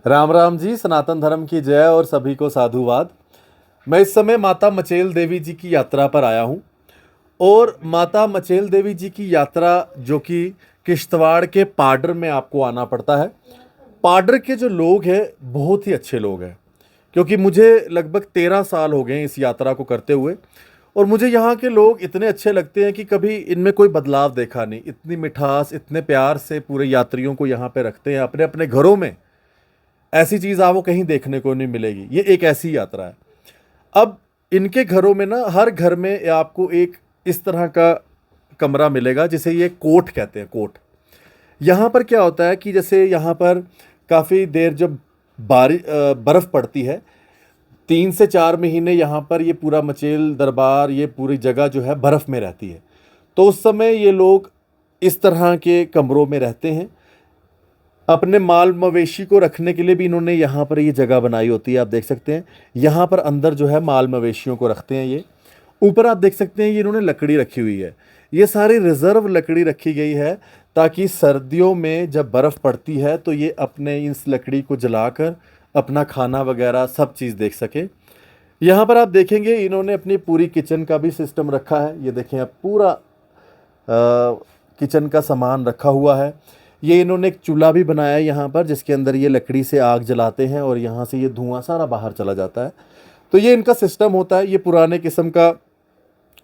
राम राम जी, सनातन धर्म की जय और सभी को साधुवाद। मैं इस समय माता मचेल देवी जी की यात्रा पर आया हूँ। और माता मचेल देवी जी की यात्रा जो कि किश्तवाड़ के पाडर में आपको आना पड़ता है। पाडर के जो लोग हैं बहुत ही अच्छे लोग हैं, क्योंकि मुझे लगभग 13 साल हो गए हैं इस यात्रा को करते हुए। और मुझे यहाँ के लोग इतने अच्छे लगते हैं कि कभी इनमें कोई बदलाव देखा नहीं। इतनी मिठास, इतने प्यार से पूरे यात्रियों को यहाँ पे रखते हैं अपने अपने घरों में। ऐसी चीज़ आपको कहीं देखने को नहीं मिलेगी। ये एक ऐसी यात्रा है। अब इनके घरों में ना, हर घर में आपको एक इस तरह का कमरा मिलेगा जिसे ये कोट कहते हैं, कोट। यहाँ पर क्या होता है कि जैसे यहाँ पर काफ़ी देर जब बर्फ़ पड़ती है, 3 से 4 महीने यहाँ पर ये पूरा मचेल दरबार, ये पूरी जगह जो है बर्फ़ में रहती है। तो उस समय ये लोग इस तरह के कमरों में रहते हैं। अपने माल मवेशी को रखने के लिए भी इन्होंने यहाँ पर ये जगह बनाई होती है। आप देख सकते हैं यहाँ पर अंदर जो है माल मवेशियों को रखते हैं। ये ऊपर आप देख सकते हैं ये इन्होंने लकड़ी रखी हुई है। ये सारी रिजर्व लकड़ी रखी गई है ताकि सर्दियों में जब बर्फ़ पड़ती है तो ये अपने इस लकड़ी को जलाकर अपना खाना वगैरह सब चीज़ देख सके। यहाँ पर आप देखेंगे इन्होंने अपनी पूरी किचन का भी सिस्टम रखा है। ये देखें, आप पूरा किचन का सामान रखा हुआ है। ये इन्होंने एक चूल्हा भी बनाया है यहाँ पर, जिसके अंदर ये लकड़ी से आग जलाते हैं और यहाँ से ये धुआं सारा बाहर चला जाता है। तो ये इनका सिस्टम होता है। ये पुराने किस्म का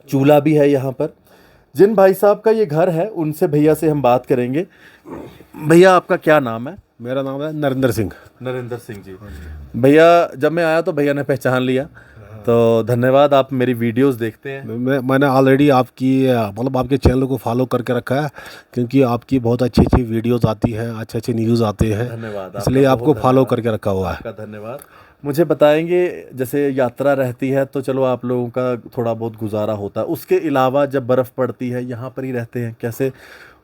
चूल्हा भी है यहाँ पर। जिन भाई साहब का ये घर है उनसे भैया से हम बात करेंगे। भैया, आपका क्या नाम है? मेरा नाम है नरेंद्र सिंह। नरेंद्र सिंह जी। भैया, जब मैं आया तो भैया ने पहचान लिया, तो धन्यवाद। आप मेरी वीडियोस देखते हैं? मैंने ऑलरेडी आपकी मतलब आपके चैनल को फॉलो करके रखा है, क्योंकि आपकी बहुत अच्छी अच्छी वीडियोस आती हैं, अच्छे अच्छे न्यूज़ आते हैं। धन्यवाद, इसलिए आपका आपको बहुत फॉलो धन्यवाद। करके रखा हुआ है। आपका धन्यवाद। मुझे बताएंगे, जैसे यात्रा रहती है तो चलो आप लोगों का थोड़ा बहुत गुजारा होता है, उसके अलावा जब बर्फ़ पड़ती है यहाँ पर ही रहते हैं, कैसे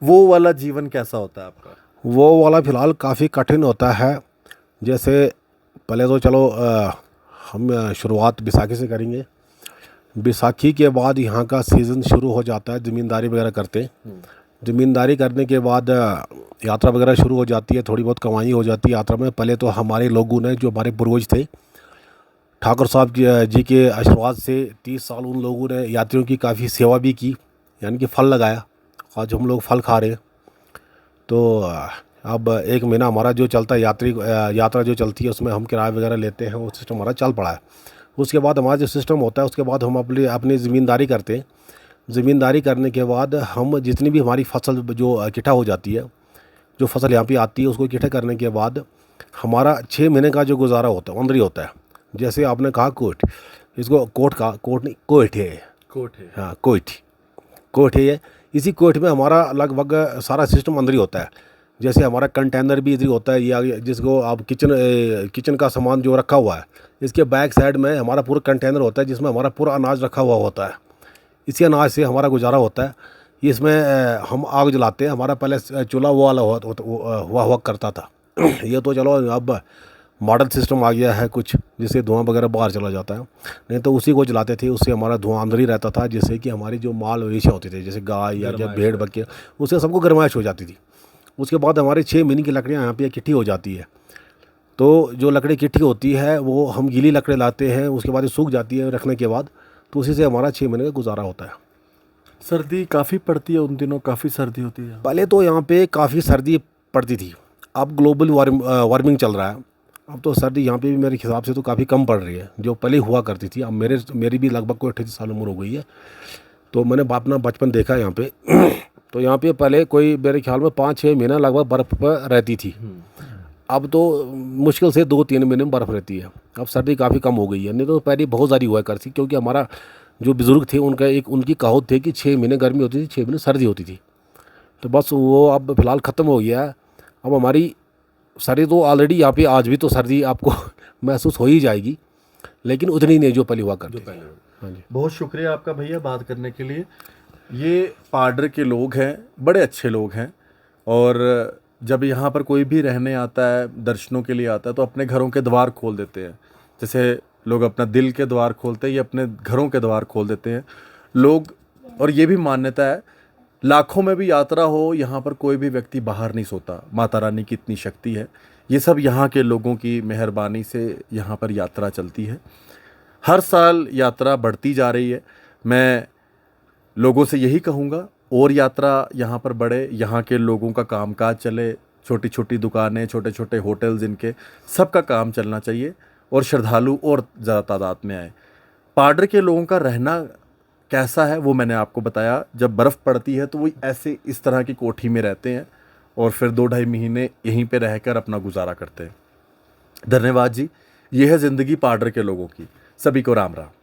वो वाला जीवन कैसा होता है आपका? वो वाला फ़िलहाल काफ़ी कठिन होता है। जैसे पहले तो चलो हम शुरुआत बैसाखी से करेंगे। बैसाखी के बाद यहाँ का सीज़न शुरू हो जाता है, ज़मींदारी वगैरह करते हैं। ज़मींदारी करने के बाद यात्रा वगैरह शुरू हो जाती है, थोड़ी बहुत कमाई हो जाती है यात्रा में। पहले तो हमारे लोगों ने, जो हमारे पूर्वज थे, ठाकुर साहब जी के आशीर्वाद से 30 साल उन लोगों ने यात्रियों की काफ़ी सेवा भी की, यानी कि फल लगाया। आज हम लोग फल खा रहे हैं। तो अब 1 महीना हमारा जो चलता है यात्रा जो चलती है, उसमें हम किराया वगैरह लेते हैं, वो सिस्टम हमारा चल पड़ा है। उसके बाद हमारा जो सिस्टम होता है, उसके बाद हम अपनी ज़मींदारी करते हैं। ज़मींदारी करने के बाद हम जितनी भी हमारी फसल जो इकट्ठा हो जाती है, जो फसल यहाँ पे आती है, उसको इकट्ठा करने के बाद हमारा 6 महीने का जो गुजारा होता है अंदर ही होता है। जैसे आपने कहा कोट, इसको कोट नहीं, कोट है। कोट है। हाँ, कोट है ये। इसी कोट में हमारा लगभग सारा सिस्टम अंदर ही होता है। जैसे हमारा कंटेनर भी इधर ही होता है, या जिसको आप किचन का सामान जो रखा हुआ है, इसके बैक साइड में हमारा पूरा कंटेनर होता है, जिसमें हमारा पूरा अनाज रखा हुआ होता है। इसी अनाज से हमारा गुजारा होता है। इसमें हम आग जलाते हैं। हमारा पहले चूल्हा वो वाला हुआ करता था। ये तो चलो अब मॉडल सिस्टम आ गया है कुछ, जिससे धुआं वगैरह बाहर चला जाता है। नहीं तो उसी को जलाते थे, उससे हमारा धुआं अंदर ही रहता था, जिससे कि हमारी जो माल मवेशी होते थे, जैसे गाय या जब भेड़ बकरी, उससे सबको गर्माइश हो जाती थी। उसके बाद हमारी 6 महीने की लकड़ियाँ यहाँ पे इकट्ठी हो जाती है। तो जो लकड़ी इकट्ठी होती है वो हम गीली लकड़ी लाते हैं, उसके बाद ये सूख जाती है रखने के बाद, तो उसी से हमारा 6 महीने का गुजारा होता है। सर्दी काफ़ी पड़ती है उन दिनों, काफ़ी सर्दी होती है। पहले तो यहाँ पे काफ़ी सर्दी पड़ती थी। अब ग्लोबल वार्मिंग चल रहा है। अब तो सर्दी यहाँ पे भी मेरे हिसाब से तो काफ़ी कम पड़ रही है, जो पहले हुआ करती थी। अब मेरी भी लगभग कोई 38 साल उम्र हो गई है, तो मैंने अपना बचपन देखा है यहाँ पे। तो यहाँ पे पहले कोई मेरे ख्याल में 5-6 महीना लगभग बर्फ़ पर रहती थी। अब तो मुश्किल से 2-3 महीने में बर्फ़ रहती है। अब सर्दी काफ़ी कम हो गई है, नहीं तो पहले बहुत ज़्यादा हुआ करती, क्योंकि हमारा जो बुज़ुर्ग थे उनकी कहावत थी कि 6 महीने गर्मी होती थी, 6 महीने सर्दी होती थी। तो बस वो अब फ़िलहाल ख़त्म हो गया है। अब हमारी सर्दी तो ऑलरेडी यहाँ पे आज भी तो सर्दी आपको महसूस हो ही जाएगी, लेकिन उतनी नहीं जो पहले हुआ करती थी। हाँ जी। बहुत शुक्रिया आपका भैया बात करने के लिए। ये पाडर के लोग हैं, बड़े अच्छे लोग हैं। और जब यहाँ पर कोई भी रहने आता है, दर्शनों के लिए आता है, तो अपने घरों के द्वार खोल देते हैं। जैसे लोग अपना दिल के द्वार खोलते हैं, ये अपने घरों के द्वार खोल देते हैं लोग। और ये भी मान्यता है, लाखों में भी यात्रा हो, यहाँ पर कोई भी व्यक्ति बाहर नहीं सोता। माता रानी की इतनी शक्ति है। ये सब यहाँ के लोगों की मेहरबानी से यहाँ पर यात्रा चलती है। हर साल यात्रा बढ़ती जा रही है। मैं लोगों से यही कहूँगा और यात्रा यहाँ पर बढ़े, यहाँ के लोगों का कामकाज चले, छोटी छोटी दुकानें, छोटे छोटे होटल्स, इनके सबका काम चलना चाहिए और श्रद्धालु और ज़्यादा तादाद में आए। पाडर के लोगों का रहना कैसा है वो मैंने आपको बताया। जब बर्फ़ पड़ती है तो वो ऐसे इस तरह की कोठी में रहते हैं और फिर 2-2.5 महीने यहीं पे रहकर अपना गुजारा करते हैं। धन्यवाद जी। ये है ज़िंदगी पाडर के लोगों की। सभी को राम राम।